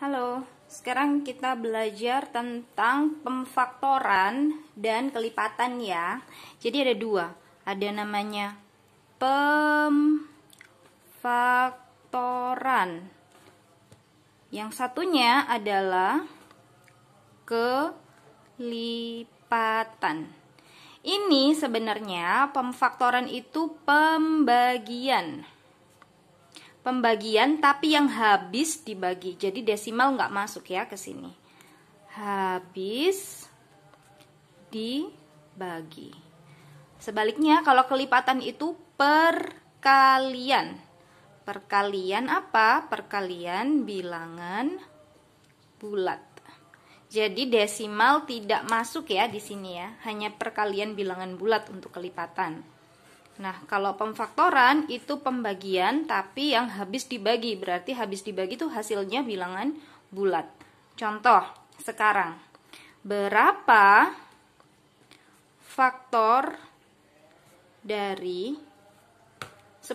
Halo, sekarang kita belajar tentang pemfaktoran dan kelipatan ya. Jadi ada dua, ada namanya pemfaktoran. Yang satunya adalah kelipatan. Ini sebenarnya pemfaktoran itu pembagian tapi yang habis dibagi, jadi desimal nggak masuk ya ke sini. Habis dibagi. Sebaliknya kalau kelipatan itu perkalian. Perkalian apa? Perkalian bilangan bulat. Jadi desimal tidak masuk ya di sini ya, hanya perkalian bilangan bulat untuk kelipatan. Nah, kalau pemfaktoran itu pembagian tapi yang habis dibagi. Berarti habis dibagi itu hasilnya bilangan bulat. Contoh, sekarang. Berapa faktor dari 10?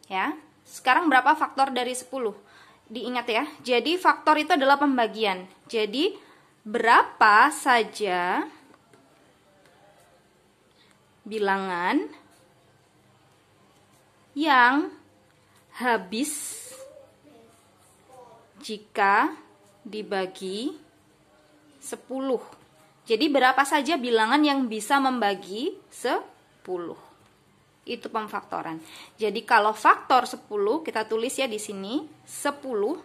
Ya, sekarang berapa faktor dari 10? Diingat ya, jadi faktor itu adalah pembagian. Jadi, berapa saja bilangan yang habis jika dibagi 10. Jadi berapa saja bilangan yang bisa membagi 10. Itu pemfaktoran. Jadi kalau faktor 10 kita tulis ya di sini 10.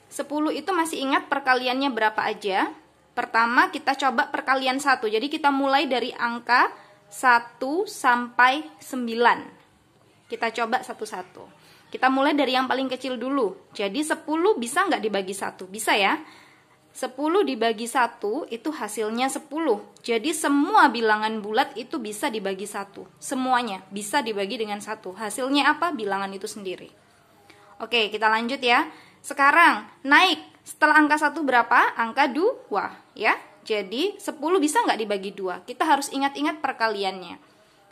10 itu masih ingat perkaliannya berapa aja? Pertama kita coba perkalian 1. Jadi kita mulai dari angka 1 sampai 9. Kita coba satu-satu. Kita mulai dari yang paling kecil dulu. Jadi 10 bisa nggak dibagi 1? Bisa ya. 10 dibagi 1 itu hasilnya 10. Jadi semua bilangan bulat itu bisa dibagi 1. Semuanya bisa dibagi dengan 1. Hasilnya apa? Bilangan itu sendiri. Oke, kita lanjut ya. Sekarang naik. Setelah angka 1 berapa? Angka 2 ya. Jadi 10 bisa nggak dibagi 2? Kita harus ingat-ingat perkaliannya.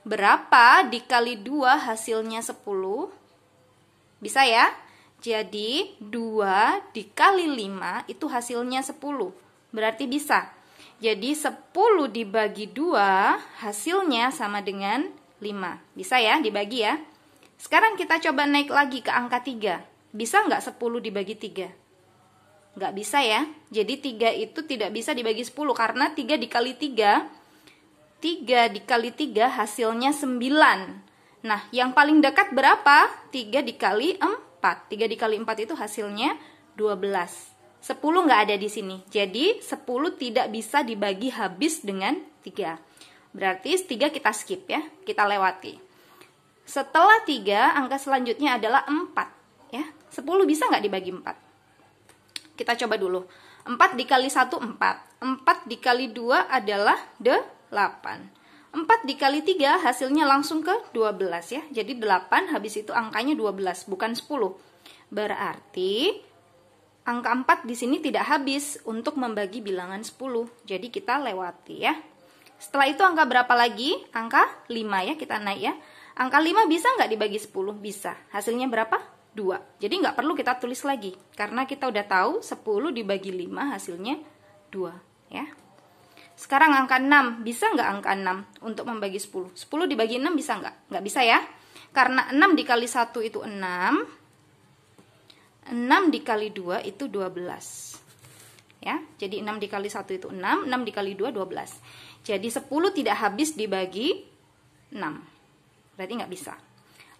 Berapa dikali 2 hasilnya 10? Bisa ya? Jadi 2 dikali 5 itu hasilnya 10. Berarti bisa. Jadi 10 dibagi 2 hasilnya sama dengan 5. Bisa ya dibagi ya? Sekarang kita coba naik lagi ke angka 3. Bisa nggak 10 dibagi 3? Nggak bisa ya. Jadi 3 itu tidak bisa dibagi 10 karena 3 dikali 3 dikali 3 hasilnya 9. Nah, yang paling dekat berapa? 3 dikali 4. 3 dikali 4 itu hasilnya 12. 10 nggak ada di sini. Jadi 10 tidak bisa dibagi habis dengan 3. Berarti 3 kita skip ya. Kita lewati. Setelah 3, angka selanjutnya adalah 4 ya. 10 bisa nggak dibagi 4? Kita coba dulu. 4 dikali 1, 4. 4 dikali 2 adalah 8. 4 dikali 3 hasilnya langsung ke 12 ya. Jadi 8 habis itu angkanya 12, bukan 10. Berarti angka 4 di sini tidak habis untuk membagi bilangan 10. Jadi kita lewati ya. Setelah itu angka berapa lagi? Angka 5 ya, kita naik ya. Angka 5 bisa nggak dibagi 10? Bisa. Hasilnya berapa? 2. Jadi nggak perlu kita tulis lagi. Karena kita udah tahu 10 dibagi 5 hasilnya 2. Ya. Sekarang angka 6. Bisa nggak angka 6 untuk membagi 10? 10 dibagi 6 bisa nggak? Nggak bisa ya. Karena 6 dikali 1 itu 6. 6 dikali 2 itu 12. Ya. Jadi 6 dikali 1 itu 6. 6 dikali 2, 12. Jadi 10 tidak habis dibagi 6. Berarti nggak bisa.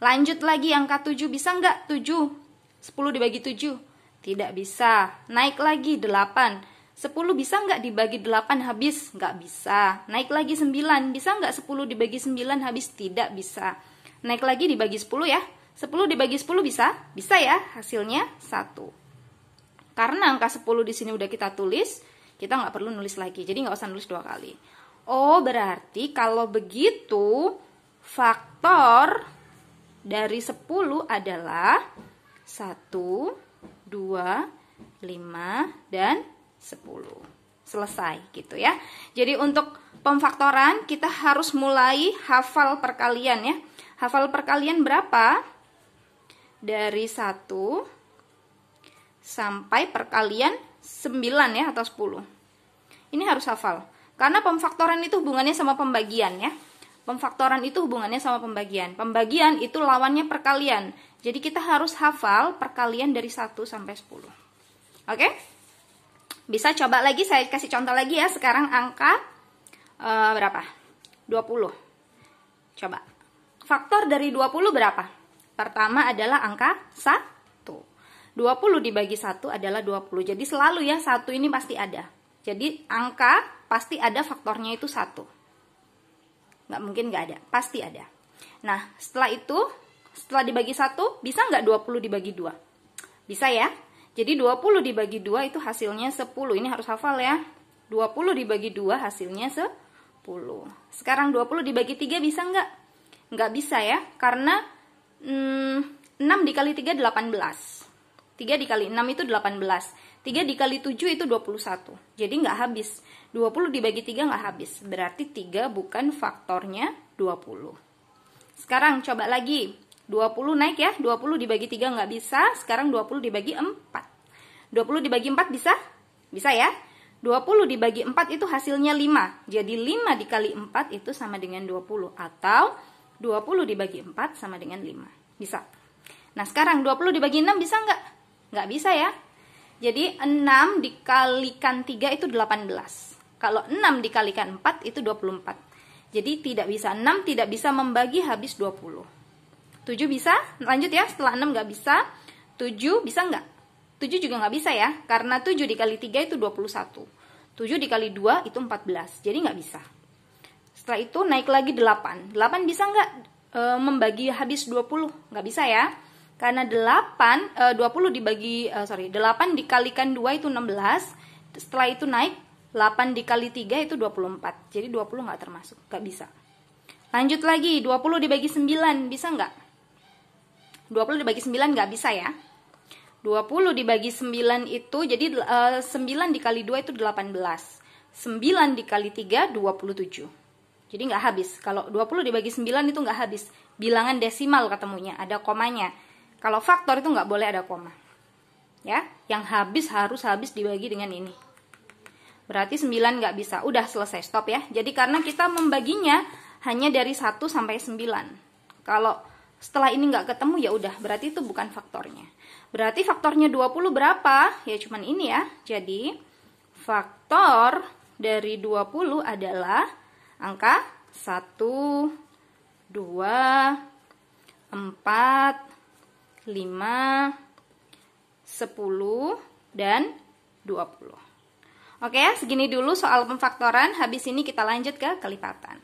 Lanjut lagi angka 7, bisa nggak 7? 10 dibagi 7? Tidak bisa. Naik lagi 8. 10 bisa nggak dibagi 8 habis? Nggak bisa. Naik lagi 9. Bisa nggak 10 dibagi 9 habis? Tidak bisa. Naik lagi dibagi 10 ya. 10 dibagi 10 bisa? Bisa ya. Hasilnya 1. Karena angka 10 di sini udah kita tulis, kita nggak perlu nulis lagi. Jadi nggak usah nulis 2 kali. Oh, berarti kalau begitu faktor dari 10 adalah 1, 2, 5, dan 10. Selesai gitu ya. Jadi untuk pemfaktoran kita harus mulai hafal perkalian ya. Hafal perkalian berapa? Dari 1 sampai perkalian 9 ya, atau 10. Ini harus hafal. Karena pemfaktoran itu hubungannya sama pembagian ya. Pemfaktoran itu hubungannya sama pembagian. Pembagian itu lawannya perkalian. Jadi kita harus hafal perkalian dari 1 sampai 10. Oke? Bisa coba lagi, saya kasih contoh lagi ya. Sekarang angka berapa? 20. Coba. Faktor dari 20 berapa? Pertama adalah angka 1. 20 dibagi 1 adalah 20. Jadi selalu ya, 1 ini pasti ada. Jadi angka pasti ada faktornya itu 1. Nggak mungkin nggak ada, pasti ada. Nah, setelah itu, setelah dibagi 1, bisa nggak 20 dibagi 2? Bisa ya. Jadi 20 dibagi 2 itu hasilnya 10. Ini harus hafal ya. 20 dibagi 2 hasilnya 10. Sekarang 20 dibagi 3 bisa nggak? Nggak bisa ya, karena 6 dikali 3 18. 3 dikali 6 itu 18. 3 dikali 7 itu 21. Jadi nggak habis. 20 dibagi 3 nggak habis. Berarti 3 bukan faktornya 20. Sekarang coba lagi. 20 naik ya. 20 dibagi 3 nggak bisa. Sekarang 20 dibagi 4. 20 dibagi 4 bisa? Bisa ya. 20 dibagi 4 itu hasilnya 5. Jadi 5 dikali 4 itu sama dengan 20. Atau 20 dibagi 4 sama dengan 5. Bisa. Nah sekarang 20 dibagi 6 bisa nggak? Nggak bisa ya. Jadi 6 dikalikan 3 itu 18. Kalau 6 dikalikan 4 itu 24. Jadi tidak bisa. 6 tidak bisa membagi habis 20. 7 bisa? Lanjut ya. Setelah 6 nggak bisa. 7 bisa nggak? 7 juga nggak bisa ya. Karena 7 dikali 3 itu 21. 7 dikali 2 itu 14. Jadi nggak bisa. Setelah itu naik lagi 8. 8 bisa nggak membagi habis 20? Nggak bisa ya. Karena 8 dikalikan 2 itu 16. Setelah itu naik 8 dikali 3 itu 24. Jadi 20 nggak termasuk, nggak bisa. Lanjut lagi, 20 dibagi 9 bisa nggak? 20 dibagi 9 nggak bisa ya. 20 dibagi 9 itu, jadi 9 dikali 2 itu 18. 9 dikali 3, 27. Jadi nggak habis. Kalau 20 dibagi 9 itu nggak habis. Bilangan desimal ketemunya, ada komanya. Kalau faktor itu nggak boleh ada koma. Ya, yang harus habis dibagi dengan ini. Berarti 9 nggak bisa. Udah selesai, stop ya. Jadi karena kita membaginya hanya dari 1 sampai 9. Kalau setelah ini nggak ketemu ya udah, berarti itu bukan faktornya. Berarti faktornya 20 berapa? Ya cuman ini ya. Jadi faktor dari 20 adalah angka 1, 2, 4, 5, 10, dan 20. Oke ya, segini dulu soal pemfaktoran. Habis ini kita lanjut ke kelipatan.